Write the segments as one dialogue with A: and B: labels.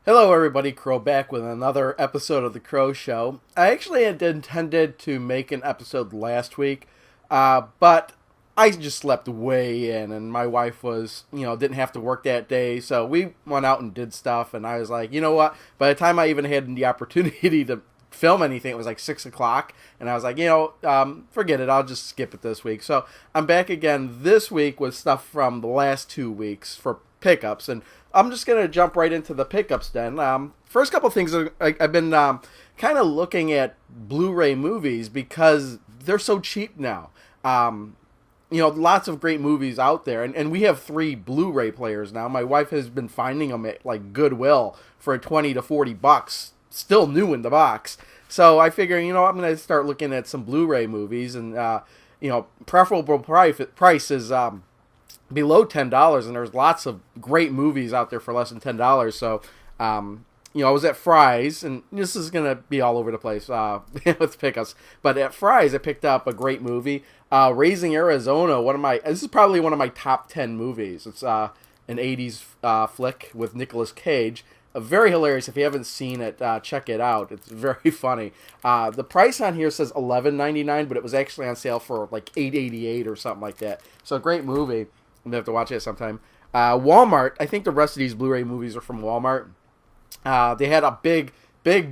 A: Hello, everybody. Crow back with another episode of The Crow Show. I actually had intended to make an episode last week, but I just slept way in, and my wife didn't have to work that day, so we went out and did stuff, and I was like, you know what? By the time I even had the opportunity to film anything, it was like 6 o'clock, and I was like, forget it. I'll just skip it this week. So I'm back again this week with stuff from the last 2 weeks for pickups, and I'm just going to jump right into the pickups then. First couple things, I've been kind of looking at Blu-ray movies because they're so cheap now. Lots of great movies out there, and we have 3 Blu-ray players now. My wife has been finding them at like Goodwill for 20 to 40 bucks, still new in the box. So I figure, I'm going to start looking at some Blu-ray movies, and preferable price is below $10, and there's lots of great movies out there for less than $10. So, I was at Fry's, and this is gonna be all over the place with pickups. But at Fry's, I picked up a great movie, Raising Arizona. This is probably one of my top 10 movies. It's an '80s flick with Nicolas Cage. Very hilarious. If you haven't seen it, check it out. It's very funny. The price on here says $11.99, but it was actually on sale for like $8.88 or something like that. So, great movie. I'm going to have to watch it sometime. Walmart, I think the rest of these Blu-ray movies are from Walmart. They had a big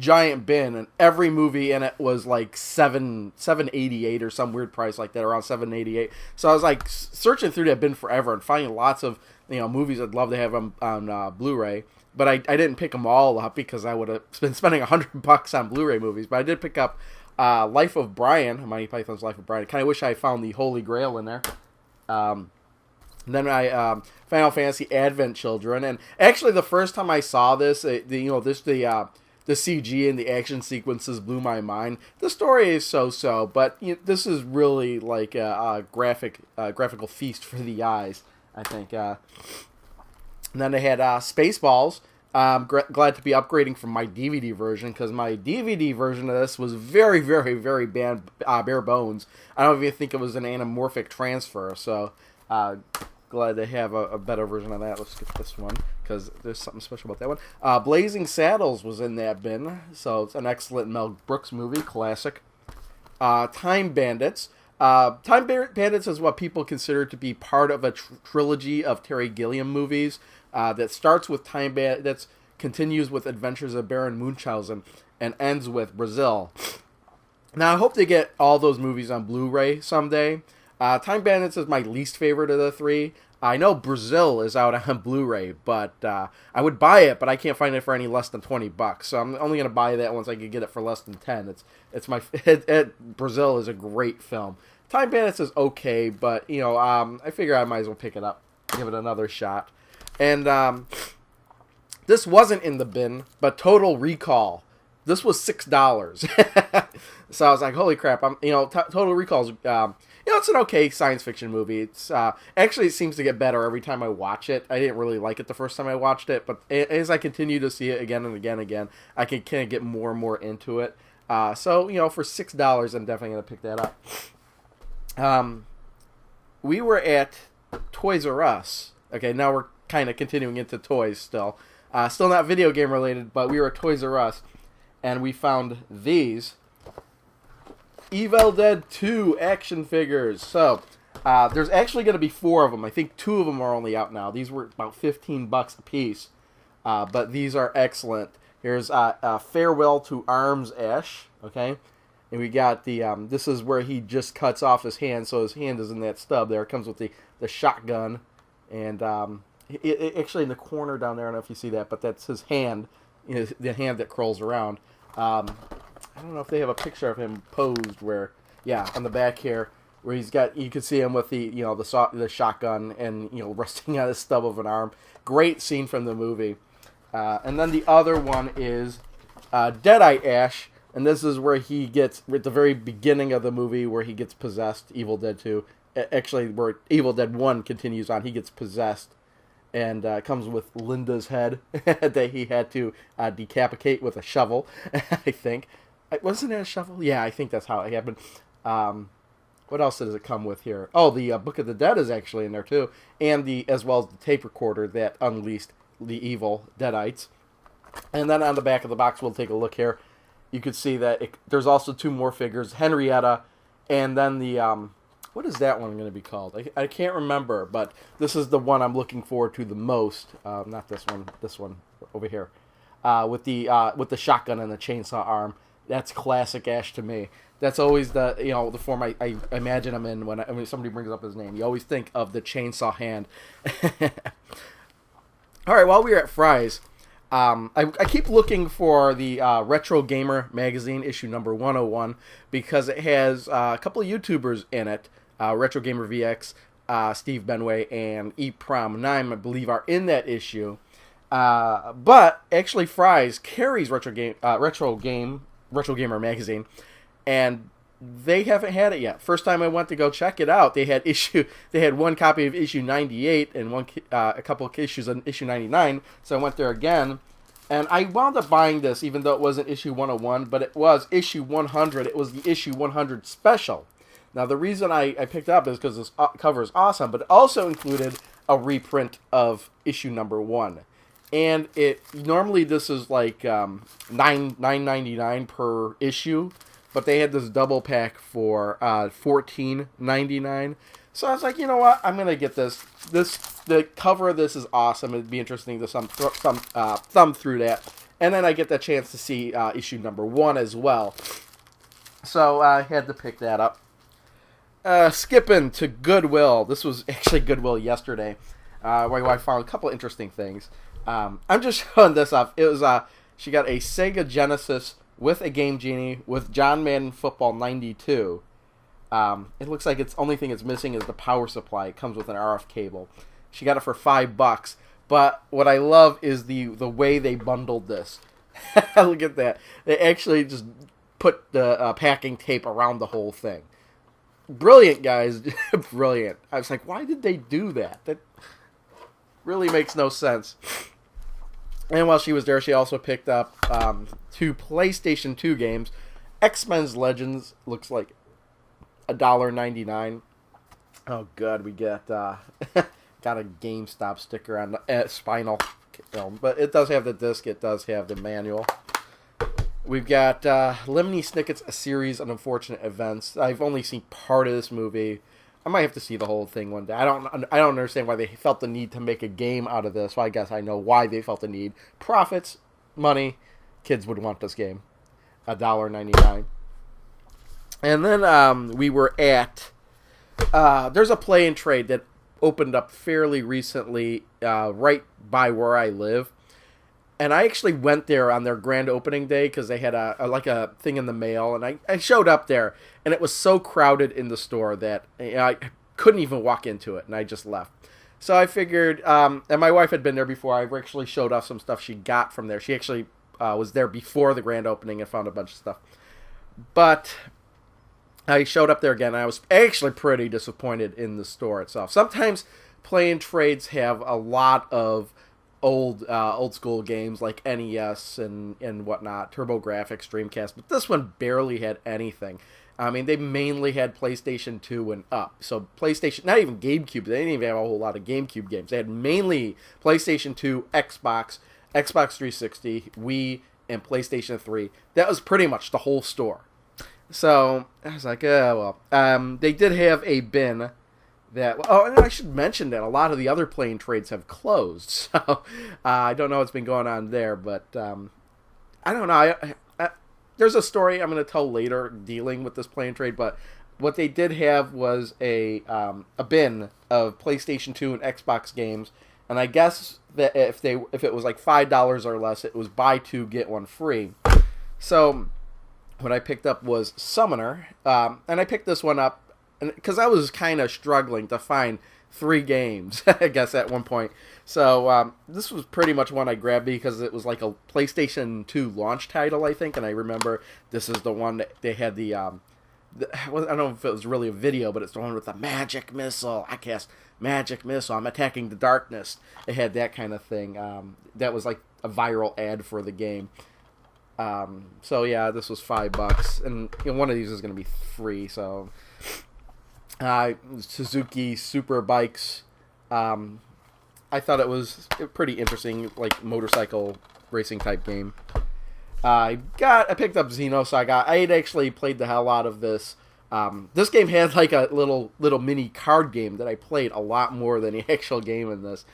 A: giant bin, and every movie in it was like $7.88 or some weird price like that, around $7.88. So I was like searching through that bin forever and finding lots of movies I'd love to have on Blu-ray. But I didn't pick them all up because I would have been spending $100 on Blu-ray movies. But I did pick up Life of Brian, Monty Python's Life of Brian. I kind of wish I found the Holy Grail in there. And then Final Fantasy Advent Children, and actually the first time I saw this, the CG and the action sequences blew my mind. The story is so, but this is really like a graphical feast for the eyes, I think. And then they had Spaceballs. I'm glad to be upgrading from my DVD version, because my DVD version of this was very, very, very bare bones. I don't even think it was an anamorphic transfer, so glad to have a better version of that. Let's skip this one, because there's something special about that one. Blazing Saddles was in that bin, so it's an excellent Mel Brooks movie, classic. Time Bandits. Bandits is what people consider to be part of a trilogy of Terry Gilliam movies that starts with Time Bandits, continues with Adventures of Baron Munchausen, and ends with Brazil. Now, I hope they get all those movies on Blu-ray someday. Time Bandits is my least favorite of the 3. I know Brazil is out on Blu-ray, but I would buy it, but I can't find it for any less than $20. So I'm only gonna buy that once I can get it for less than 10. Brazil is a great film. Time Bandits is okay, but I figure I might as well pick it up, give it another shot. And this wasn't in the bin, but Total Recall. This was $6. So I was like, holy crap! Total Recall's it's an okay science fiction movie. It's actually, it seems to get better every time I watch it. I didn't really like it the first time I watched it, but as I continue to see it again and again, I can kind of get more and more into it. So for $6, I'm definitely gonna pick that up. We were at Toys R Us. Okay, now we're kind of continuing into toys still. Still not video game related, but we were at Toys R Us, and we found these Evil Dead 2 action figures. So, there's actually going to be 4 of them. I think 2 of them are only out now. These were about $15 a piece. But these are excellent. Here's Farewell to Arms Ash. Okay? And we got the, this is where he just cuts off his hand, so his hand is in that stub there. It comes with the shotgun. And it actually in the corner down there, I don't know if you see that, but that's his hand. The hand that crawls around. I don't know if they have a picture of him posed where, on the back here, where you can see him with the shotgun and, resting on his stub of an arm. Great scene from the movie. And then the other one is Deadeye Ash, and this is where he gets, at the very beginning of the movie, where he gets possessed, Evil Dead 2. Actually, where Evil Dead 1 continues on, he gets possessed, and comes with Linda's head that he had to decapitate with a shovel, I think. Wasn't it a shovel? Yeah, I think that's how it happened. What else does it come with here? Oh, the Book of the Dead is actually in there too, and as well as the tape recorder that unleashed the evil Deadites. And then on the back of the box, we'll take a look here. You could see that there's also 2 more figures, Henrietta, and then the, what is that one going to be called? I can't remember, but this is the one I'm looking forward to the most. Not this one over here. With the shotgun and the chainsaw arm. That's classic Ash to me. That's always the form I imagine him in when somebody brings up his name. You always think of the chainsaw hand. All right, while we're at Fry's, I keep looking for the Retro Gamer magazine, issue number 101, because it has a couple of YouTubers in it. Retro Gamer VX, Steve Benway, and EPROM9, I believe, are in that issue. But actually, Fry's carries Retro Gamer magazine, and they haven't had it yet. First time I went to go check it out, they had one copy of issue 98 and a couple of issues on issue 99. So I went there again, and I wound up buying this, even though it wasn't issue 101, but it was issue 100. It was the issue 100 special. Now the reason I picked it up is because this cover is awesome, but it also included a reprint of issue number 1. And normally this is like $9.99 per issue, but they had this double pack for $14.99. So I was like, you know what? I'm gonna get this. The cover of this is awesome. It'd be interesting to thumb through that, and then I get the chance to see issue number 1 as well. So I had to pick that up. Skipping to Goodwill. This was actually Goodwill yesterday, where I found a couple interesting things. I'm just showing this off. It was she got a Sega Genesis with a Game Genie with John Madden Football 92. It looks like it's only thing it's missing is the power supply. It comes with an RF cable. She got it for $5. But what I love is the way they bundled this. Look at that. They actually just put the packing tape around the whole thing. Brilliant, guys. Brilliant. I was like, why did they do that? That really makes no sense. And while she was there, she also picked up 2 PlayStation 2 games. X-Men's Legends looks like $1.99. Oh, good. We got got a GameStop sticker on the Spinal film. But it does have the disc. It does have the manual. We've got Lemony Snicket's A Series of Unfortunate Events. I've only seen part of this movie. I might have to see the whole thing one day. I don't understand why they felt the need to make a game out of this. Well, I guess I know why they felt the need. Profits, money, kids would want this game. $1.99. And then we were at... there's a play and trade that opened up fairly recently right by where I live. And I actually went there on their grand opening day because they had a thing in the mail. And I showed up there, and it was so crowded in the store that I couldn't even walk into it, and I just left. So I figured, and my wife had been there before. I actually showed off some stuff she got from there. She actually was there before the grand opening and found a bunch of stuff. But I showed up there again, and I was actually pretty disappointed in the store itself. Sometimes play and trades have a lot of old school games like NES and whatnot, TurboGrafx, Dreamcast, but this one barely had anything. I mean, they mainly had PlayStation 2 and up. So PlayStation, not even GameCube, they didn't even have a whole lot of GameCube games. They had mainly PlayStation 2, Xbox 360, Wii, and PlayStation 3. That was pretty much the whole store. So I was like, they did have a bin that, and I should mention that a lot of the other play and trades have closed. So I don't know what's been going on there, but I don't know. There's a story I'm going to tell later dealing with this play and trade, but what they did have was a bin of PlayStation 2 and Xbox games, and I guess that if it was like $5 or less, it was buy 2 get 1 free. So what I picked up was Summoner, and I picked this one up because I was kind of struggling to find 3 games, I guess, at one point. So this was pretty much one I grabbed because it was like a PlayStation 2 launch title, I think, and I remember this is the one that they had I don't know if it was really a video, but it's the one with the magic missile. I cast magic missile. I'm attacking the darkness. It had that kind of thing. That was like a viral ad for the game. So yeah, this was $5, and one of these is going to be free, so... Suzuki Super Bikes. I thought it was pretty interesting, like motorcycle racing type game. I picked up Xeno, so I had actually played the hell out of this. This game had like a little mini card game that I played a lot more than the actual game in this.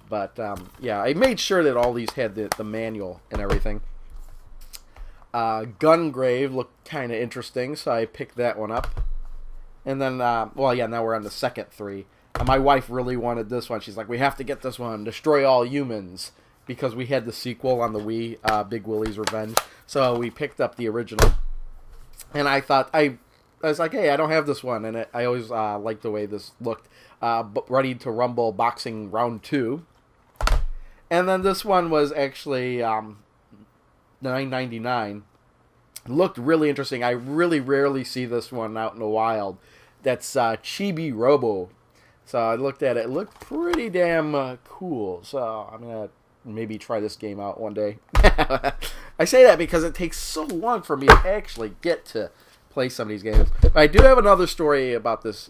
A: But yeah, I made sure that all these had the manual and everything. Gungrave looked kind of interesting, so I picked that one up. And then, well, yeah, now we're on the second 3. My wife really wanted this one. She's like, we have to get this one, Destroy All Humans, because we had the sequel on the Wii, Big Willie's Revenge. So we picked up the original. And I thought, I was like, hey, I don't have this one. And I always liked the way this looked. Ready to Rumble Boxing Round 2. And then this one was actually $9.99. Looked really interesting. I really rarely see this one out in the wild. That's Chibi Robo. So I looked at it. It looked pretty damn cool. So I'm going to maybe try this game out one day. I say that because it takes so long for me to actually get to play some of these games. But I do have another story about this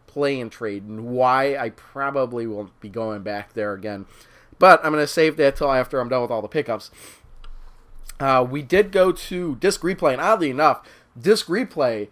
A: play and trade and why I probably won't be going back there again. But I'm going to save that till after I'm done with all the pickups. We did go to Disc Replay, and oddly enough, Disc Replay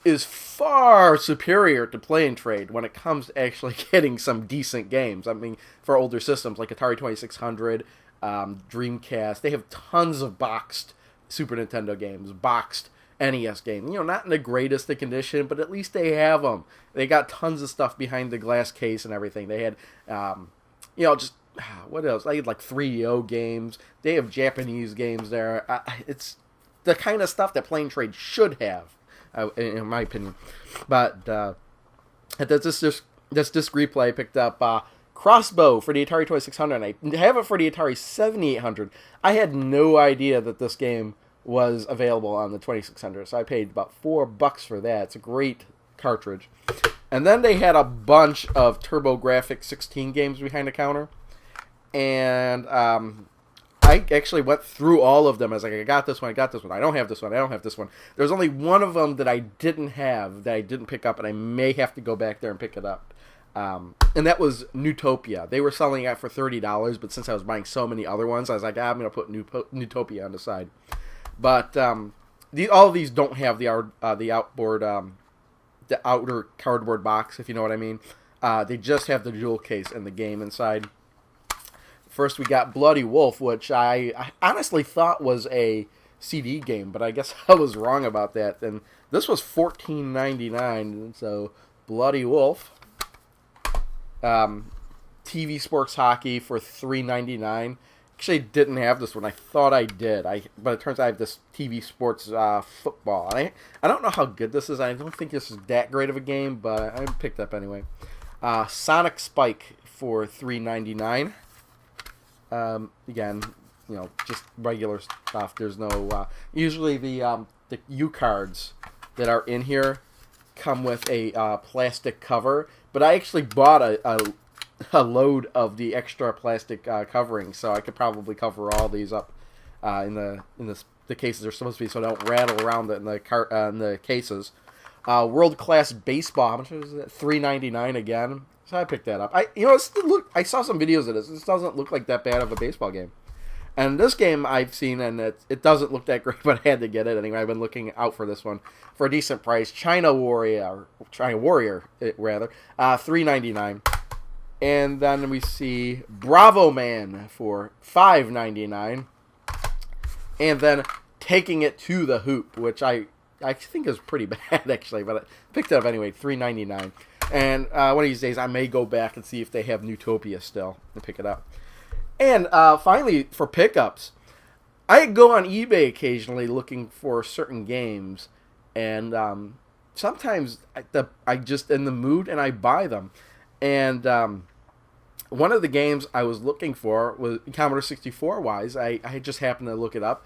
A: is far superior to Play and Trade when it comes to actually getting some decent games. I mean, for older systems like Atari 2600, Dreamcast, they have tons of boxed Super Nintendo games, boxed NES games. You know, not in the greatest of condition, but at least they have them. They got tons of stuff behind the glass case and everything. They had, you know, just... what else? I had like 3DO games. They have Japanese games there. It's the kind of stuff that Play and Trade should have, in my opinion. But this Disc Replay picked up Crossbow for the Atari 2600. And I have it for the Atari 7800. I had no idea that this game was available on the 2600, so I paid about $4 for that. It's a great cartridge. And then they had a bunch of TurboGrafx 16 games behind the counter. And I actually went through all of them. I was like, I got this one, I got this one, I don't have this one, I don't have this one. There's only one of them that I didn't have, that I didn't pick up, and I may have to go back there and pick it up. And that was Newtopia. They were selling it for $30, but since I was buying so many other ones, I was like, I'm going to put Newtopia on the side. But all of these don't have the outer cardboard box, if you know what I mean. They just have the jewel case and the game inside. First, we got Bloody Wolf, which I honestly thought was a CD game, but I guess I was wrong about that. And this was $14.99, so Bloody Wolf. TV Sports Hockey for $3.99. Actually, didn't have this one. I thought I did, but it turns out I have this TV Sports Football. I don't know how good this is. I don't think this is that great of a game, but I picked up anyway. Sonic Spike for $3.99. Again, you know, just regular stuff. There's no usually the U cards that are in here come with a plastic cover, but I actually bought a load of the extra plastic covering, so I could probably cover all these up in the cases they're supposed to be, so I don't rattle around in the cases. World Class Baseball, how much was it? $3.99 again. So I picked that up. I saw some videos of this. This doesn't look like that bad of a baseball game. And this game I've seen, and it doesn't look that great, but I had to get it anyway. I've been looking out for this one for a decent price. China Warrior, $3.99. And then we see Bravo Man for $5.99. And then Taking It to the Hoop, which I think is pretty bad, actually, but I picked it up anyway, $3.99. And one of these days I may go back and see if they have Newtopia still and pick it up. And finally, for pickups, I go on eBay occasionally looking for certain games, and sometimes I just in the mood and I buy them. And one of the games I was looking for was Commodore 64 wise. I just happened to look it up.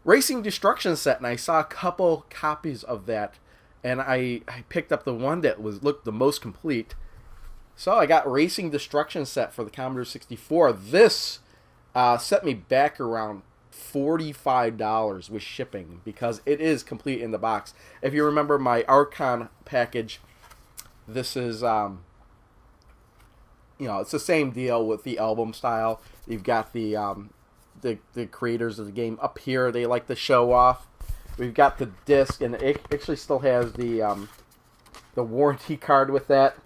A: Racing Destruction Set, and I saw a couple copies of that, and I picked up the one that looked the most complete. So I got Racing Destruction Set for the Commodore 64. This set me back around $45 with shipping, because it is complete in the box. If you remember my Archon package, this is it's the same deal with the album style. You've got the the creators of the game up here. They like to show off. We've got the disc, and it actually still has the warranty card with that.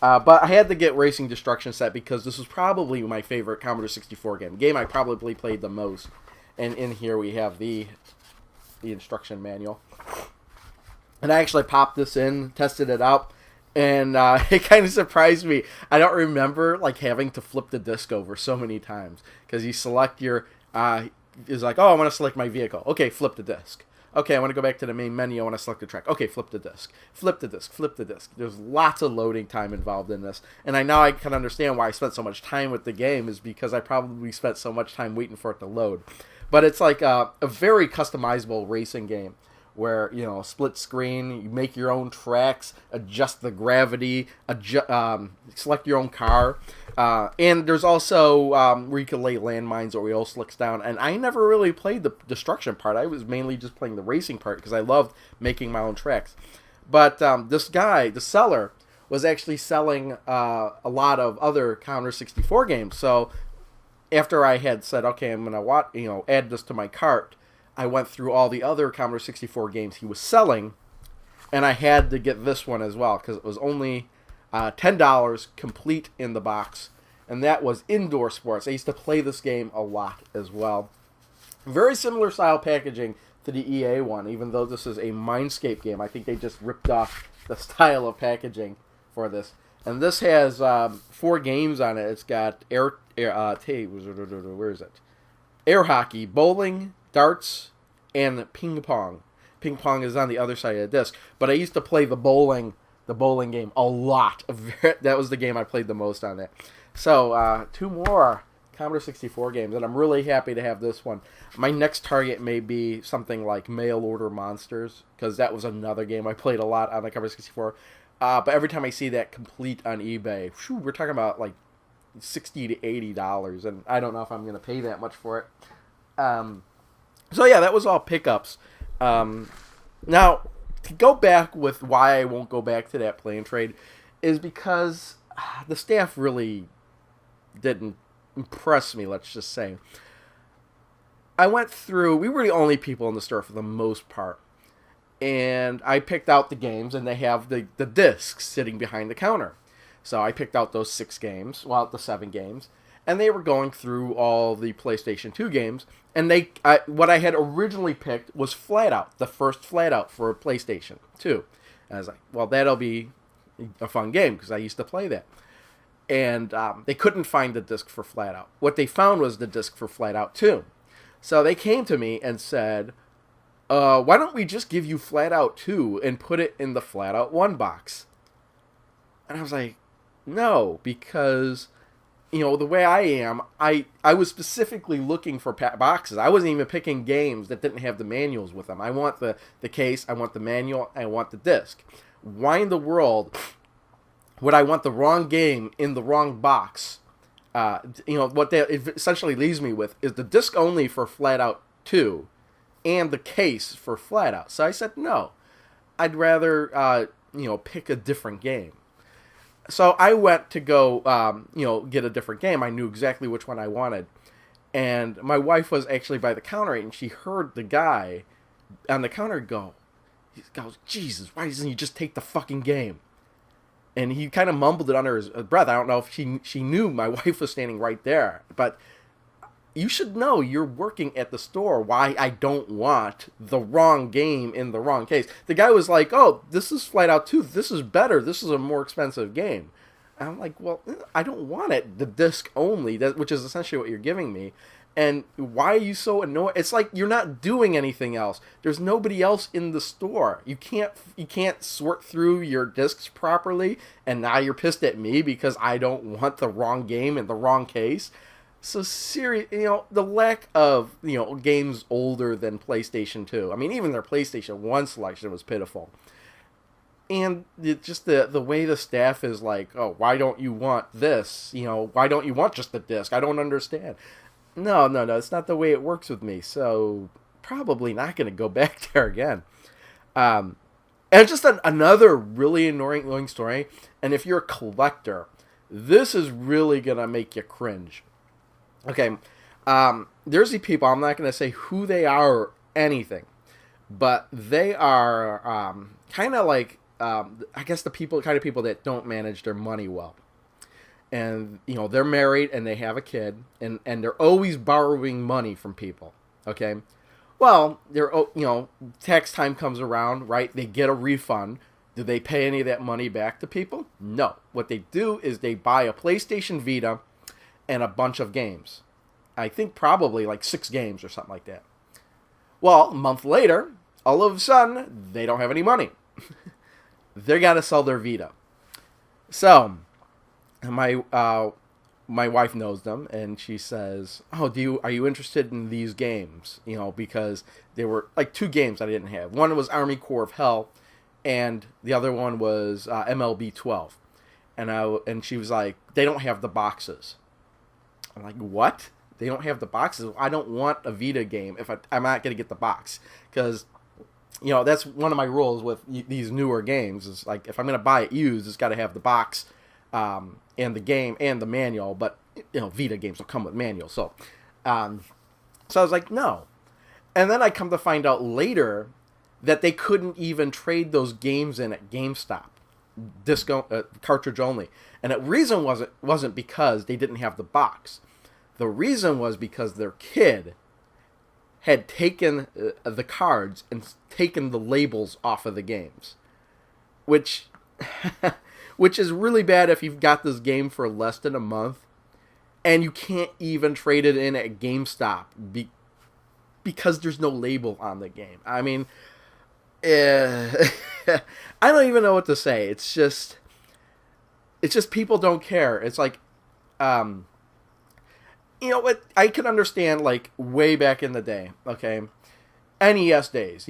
A: But I had to get Racing Destruction Set because this was probably my favorite Commodore 64 game I probably played the most. And in here we have the instruction manual. And I actually popped this in, tested it out, and it kind of surprised me. I don't remember like having to flip the disc over so many times because you select your. It's like, oh, I want to select my vehicle. Okay, flip the disc. Okay, I want to go back to the main menu. I want to select the track. Okay, flip the disc. Flip the disc. Flip the disc. There's lots of loading time involved in this. And I can understand why I spent so much time with the game is because I probably spent so much time waiting for it to load. But it's like a very customizable racing game where, split screen, you make your own tracks, adjust the gravity, select your own car. And there's also where you can lay landmines or oil slicks down. And I never really played the destruction part. I was mainly just playing the racing part because I loved making my own tracks. But this guy, the seller, was actually selling a lot of other Commodore 64 games. So after I had said, okay, I'm going to add this to my cart, I went through all the other Commodore 64 games he was selling, and I had to get this one as well because it was only $10 complete in the box, and that was Indoor Sports. I used to play this game a lot as well. Very similar style packaging to the EA one, even though this is a Mindscape game. I think they just ripped off the style of packaging for this. And this has 4 games on it. It's got where is it? Air hockey, bowling, darts, and ping pong. Ping pong is on the other side of the disc. But I used to play the bowling game a lot. That was the game I played the most on that. So 2 more Commodore 64 games, and I'm really happy to have this one. My next target may be something like Mail Order Monsters, because that was another game I played a lot on the Commodore 64. But every time I see that complete on eBay, we're talking about like $60 to $80, and I don't know if I'm going to pay that much for it. So yeah, that was all pickups. Now, to go back with why I won't go back to that play and trade is because the staff really didn't impress me, let's just say. We were the only people in the store for the most part. And I picked out the games, and they have the discs sitting behind the counter. So I picked out those 7 games, and they were going through all the PlayStation 2 games. And what I had originally picked was Flatout, the first Flatout for PlayStation 2. And I was like, well, that'll be a fun game, because I used to play that. And they couldn't find the disc for Flatout. What they found was the disc for Flatout 2. So they came to me and said, why don't we just give you Flatout 2 and put it in the Flatout 1 box? And I was like, no, because, the way I am, I was specifically looking for boxes. I wasn't even picking games that didn't have the manuals with them. I want the case, I want the manual, I want the disc. Why in the world would I want the wrong game in the wrong box? What that essentially leaves me with is the disc only for Flatout 2 and the case for Flatout. So I said, no, I'd rather, pick a different game. So I went to go, get a different game. I knew exactly which one I wanted. And my wife was actually by the counter, and she heard the guy on the counter go, he goes, Jesus, why doesn't he just take the fucking game? And he kind of mumbled it under his breath. I don't know if she knew my wife was standing right there. But you should know, you're working at the store, why I don't want the wrong game in the wrong case. The guy was like, oh, this is Flatout 2. This is better. This is a more expensive game. And I'm like, well, I don't want it. The disc only, which is essentially what you're giving me. And why are you so annoyed? It's like you're not doing anything else. There's nobody else in the store. You can't sort through your discs properly, and now you're pissed at me because I don't want the wrong game in the wrong case. So serious, the lack of, games older than PlayStation 2. I mean, even their PlayStation 1 selection was pitiful. And just the way the staff is like, oh, why don't you want this? Why don't you want just the disc? I don't understand. No, it's not the way it works with me. So probably not going to go back there again. And just another really annoying story. And if you're a collector, this is really going to make you cringe. Okay, There's these people, I'm not going to say who they are or anything, but they are kind of like, I guess the kind of people that don't manage their money well. And, they're married and they have a kid, and they're always borrowing money from people, okay? Well, tax time comes around, right? They get a refund. Do they pay any of that money back to people? No. What they do is they buy a PlayStation Vita and a bunch of games. I think probably like 6 games or something like that. Well, a month later, all of a sudden, they don't have any money. They got to sell their Vita. So, my wife knows them, and she says, "Oh, are you interested in these games?" Because there were like 2 games I didn't have. One was Army Corps of Hell, and the other one was MLB 12. And she was like, "They don't have the boxes." I'm like, "What? They don't have the boxes? I don't want a Vita game if I'm not going to get the box." Because, that's one of my rules with these newer games. Is like, if I'm going to buy it used, it's got to have the box and the game and the manual. But, Vita games will come with manual. So I was like, no. And then I come to find out later that they couldn't even trade those games in at GameStop. Cartridge only. And the reason wasn't because they didn't have the box. The reason was because their kid had taken the cards and taken the labels off of the games, which is really bad if you've got this game for less than a month and you can't even trade it in at GameStop because there's no label on the game. I mean, I don't even know what to say. It's just people don't care. It's like, what I can understand, like, way back in the day, okay? NES days,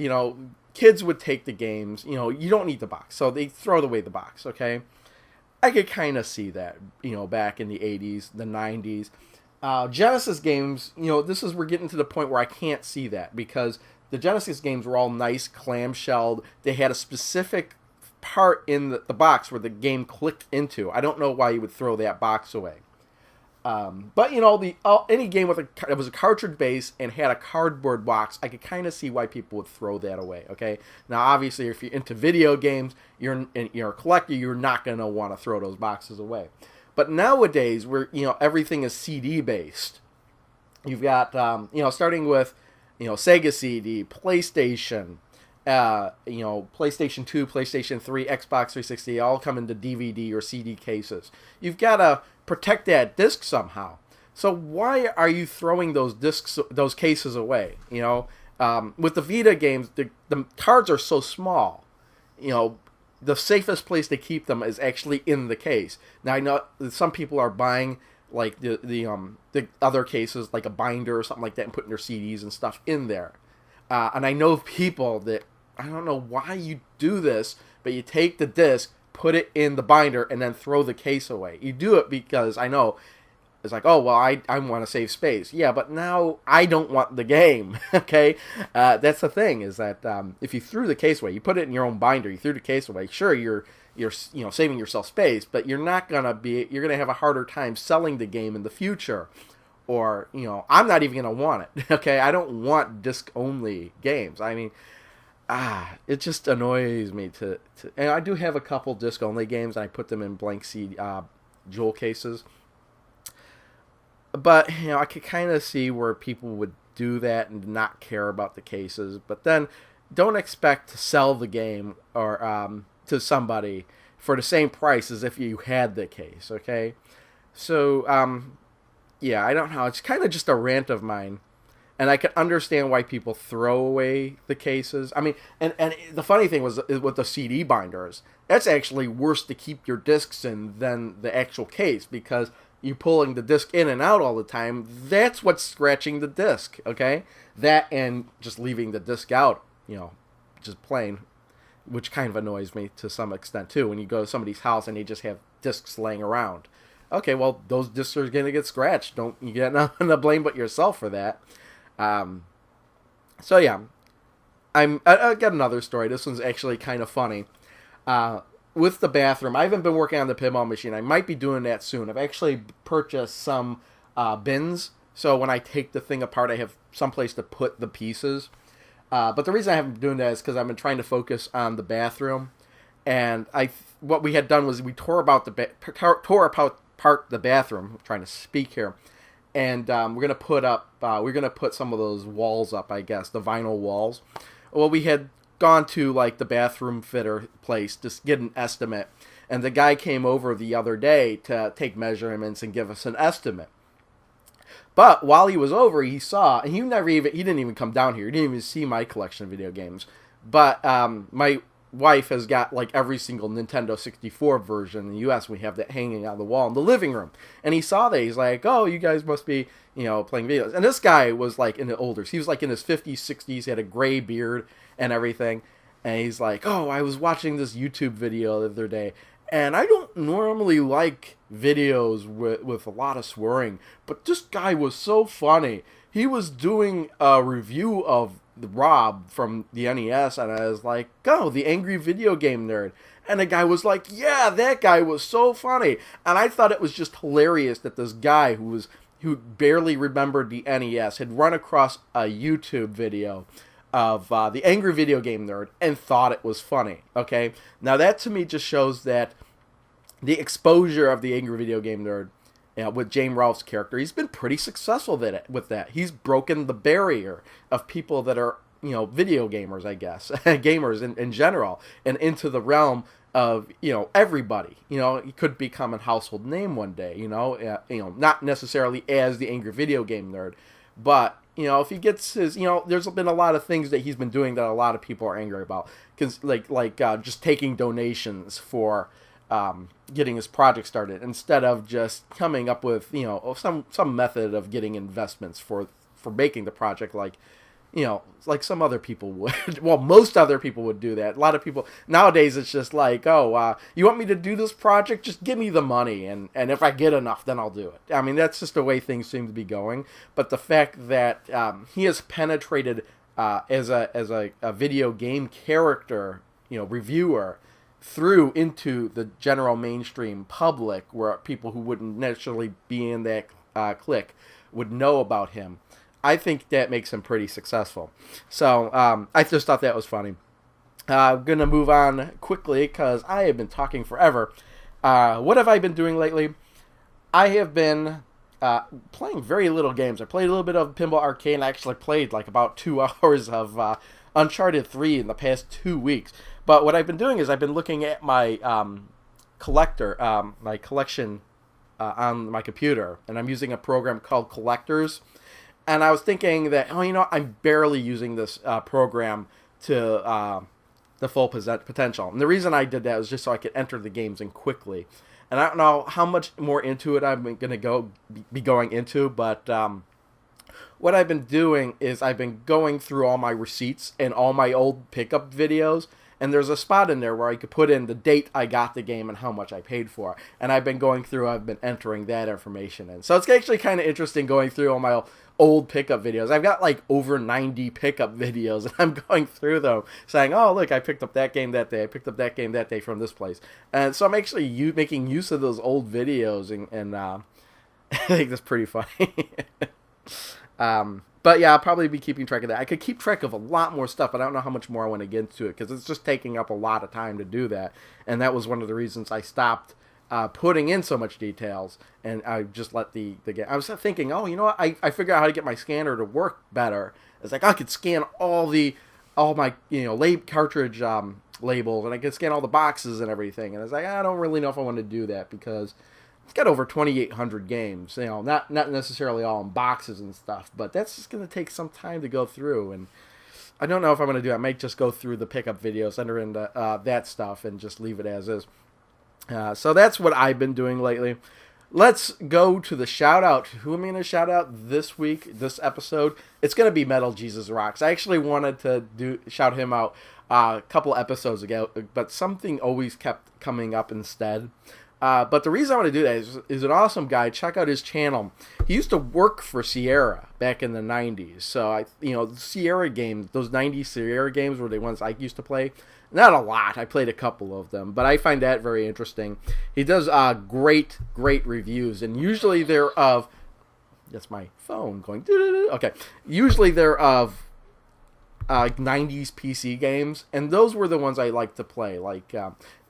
A: kids would take the games, you don't need the box, so they throw away the box, okay? I could kind of see that, back in the 80s, the 90s. Genesis games, we're getting to the point where I can't see that, because the Genesis games were all nice, clamshelled. They had a specific part in the box where the game clicked into. I don't know why you would throw that box away. But any game that was a cartridge base and had a cardboard box, I could kind of see why people would throw that away. Okay, now obviously if you're into video games, you're a collector, you're not gonna want to throw those boxes away. But nowadays, where everything is CD based, you've got starting with Sega CD, PlayStation, PlayStation 2, PlayStation 3, Xbox 360, all come into DVD or CD cases. You've got to protect that disc somehow. So why are you throwing those cases away? With the Vita games, the cards are so small. The safest place to keep them is actually in the case. Now I know some people are buying like the other cases, like a binder or something like that, and putting their CDs and stuff in there. And I know people that, I don't know why you do this, but you take the disc, put it in the binder, and then throw the case away. You do it because I know it's like, oh, well, I want to save space. Yeah, but now I don't want the game, okay? That's the thing, is that if you threw the case away, you put it in your own binder, you threw the case away, sure, you're saving yourself space, but you're going to have a harder time selling the game in the future. Or, I'm not even going to want it, okay? I don't want disc-only games. I mean, it just annoys me to and I do have a couple disc-only games, and I put them in blank CD, jewel cases. But, I could kind of see where people would do that and not care about the cases. But then, don't expect to sell the game or to somebody for the same price as if you had the case, okay? So, yeah, I don't know. It's kind of just a rant of mine. And I can understand why people throw away the cases. I mean, and the funny thing was with the CD binders, that's actually worse to keep your discs in than the actual case, because you pulling the disc in and out all the time, that's what's scratching the disc, okay? That and just leaving the disc out, just plain, which kind of annoys me to some extent too, when you go to somebody's house and they just have discs laying around. Okay, well, those discs are going to get scratched. Don't you get nothing to blame but yourself for that. So yeah, I got another story. This one's actually kind of funny. With the bathroom, I haven't been working on the pinball machine. I might be doing that soon. I've actually purchased some bins so when I take the thing apart, I have someplace to put the pieces. But the reason I haven't been doing that is because I've been trying to focus on the bathroom, and what we had done was we tore apart the bathroom. I'm trying to speak here, and we're gonna put some of those walls up, I guess, the vinyl walls. Well, we had gone to like the bathroom fitter place to get an estimate, and the guy came over the other day to take measurements and give us an estimate. But while he was over, he saw, and he didn't even come down here. He didn't even see my collection of video games. But my wife has got like every single Nintendo 64 version in the U.S. We have that hanging on the wall in the living room. And he saw that. He's like, oh, you guys must be, playing videos. And this guy was like in the older. He was like in his 50s, 60s. He had a gray beard and everything. And he's like, oh, I was watching this YouTube video the other day. And I don't normally like videos with a lot of swearing, but this guy was so funny. He was doing a review of the Rob from the NES, and I was like, "Go, the angry video game nerd." And the guy was like, "Yeah, that guy was so funny." And I thought it was just hilarious that this guy who barely remembered the NES had run across a YouTube video of the angry video game nerd and thought it was funny. Okay, now that to me just shows that the exposure of the angry video game nerd with James Rolfe's character, he's been pretty successful with that. He's broken the barrier of people that are video gamers, I guess, gamers in general, and into the realm of everybody. He could become a household name one day. Not necessarily as the angry video game nerd, but if he gets his, there's been a lot of things that he's been doing that a lot of people are angry about, because like just taking donations for getting his project started instead of just coming up with some method of getting investments for making the project like some other people would. Well, most other people would do that. A lot of people nowadays, it's just like, oh, you want me to do this project? Just give me the money, and if I get enough, then I'll do it. I mean, that's just the way things seem to be going. But the fact that he has penetrated as a video game character, reviewer, through into the general mainstream public, where people who wouldn't necessarily be in that clique would know about him, I think that makes him pretty successful. So I just thought that was funny. I'm going to move on quickly because I have been talking forever. What have I been doing lately? I have been playing very little games. I played a little bit of Pinball Arcade, and I actually played like about 2 hours of Uncharted 3 in the past 2 weeks. But what I've been doing is I've been looking at my my collection on my computer, and I'm using a program called Collectors. And I was thinking that, I'm barely using this program to the full potential. And the reason I did that was just so I could enter the games in quickly. And I don't know how much more into it I'm going to be going into, but what I've been doing is I've been going through all my receipts and all my old pickup videos. And there's a spot in there where I could put in the date I got the game and how much I paid for it. And I've been entering that information in. So it's actually kind of interesting going through all my old pickup videos. I've got like over 90 pickup videos, and I'm going through them saying, oh, look, I picked up that game that day. I picked up that game that day from this place. And so I'm actually making use of those old videos, and I think that's pretty funny. But yeah, I'll probably be keeping track of that. I could keep track of a lot more stuff, but I don't know how much more I want to get into it, because it's just taking up a lot of time to do that. And that was one of the reasons I stopped putting in so much details, and I just let the game. I was thinking, oh, you know what? I figured out how to get my scanner to work better. It's like I could scan all my cartridge labels, and I could scan all the boxes and everything. And I was like, I don't really know if I want to do that, because it's got over 2,800 games, not necessarily all in boxes and stuff, but that's just going to take some time to go through, and I don't know if I'm going to do it. I might just go through the pickup videos, enter in that stuff, and just leave it as is. So that's what I've been doing lately. Let's go to the shout-out. Who am I going to shout out this week, this episode? It's going to be MetalJesusRocks. I actually wanted to shout him out a couple episodes ago, but something always kept coming up instead. But the reason I want to do that is an awesome guy. Check out his channel. He used to work for Sierra back in the 90s. So, Sierra games, those 90s Sierra games were the ones I used to play. Not a lot. I played a couple of them, but I find that very interesting. He does great reviews, and usually they're of That's my phone going. Okay. Usually they're of 90s PC games, and those were the ones I like to play. Like,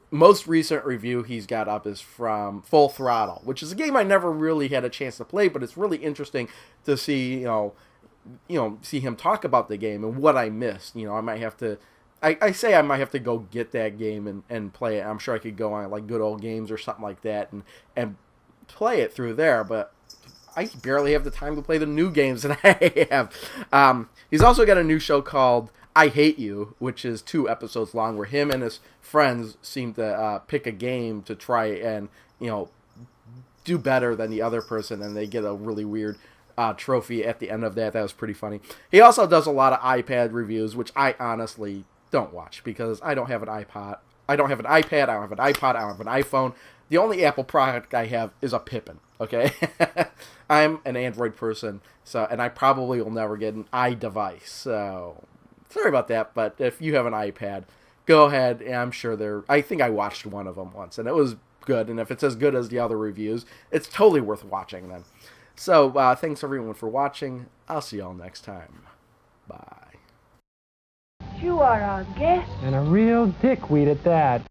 A: most recent review he's got up is from Full Throttle, which is a game I never really had a chance to play, but it's really interesting to see, see him talk about the game and what I missed. I might have to, I say I might have to go get that game and play it. I'm sure I could go on like Good Old Games or something like that and play it through there, but I barely have the time to play the new games that I have. He's also got a new show called I Hate You, which is 2 episodes long, where him and his friends seem to pick a game to try and, do better than the other person, and they get a really weird trophy at the end of that. That was pretty funny. He also does a lot of iPad reviews, which I honestly don't watch because I don't have an iPod. I don't have an iPad, I don't have an iPod, I don't have an iPhone. The only Apple product I have is a Pippin, okay? I'm an Android person, and I probably will never get an iDevice, so sorry about that, but if you have an iPad, go ahead, and I'm sure I think I watched one of them once, and it was good, and if it's as good as the other reviews, it's totally worth watching then. So, thanks everyone for watching. I'll see y'all next time. Bye.
B: You are our guest.
C: And a real dickweed at that.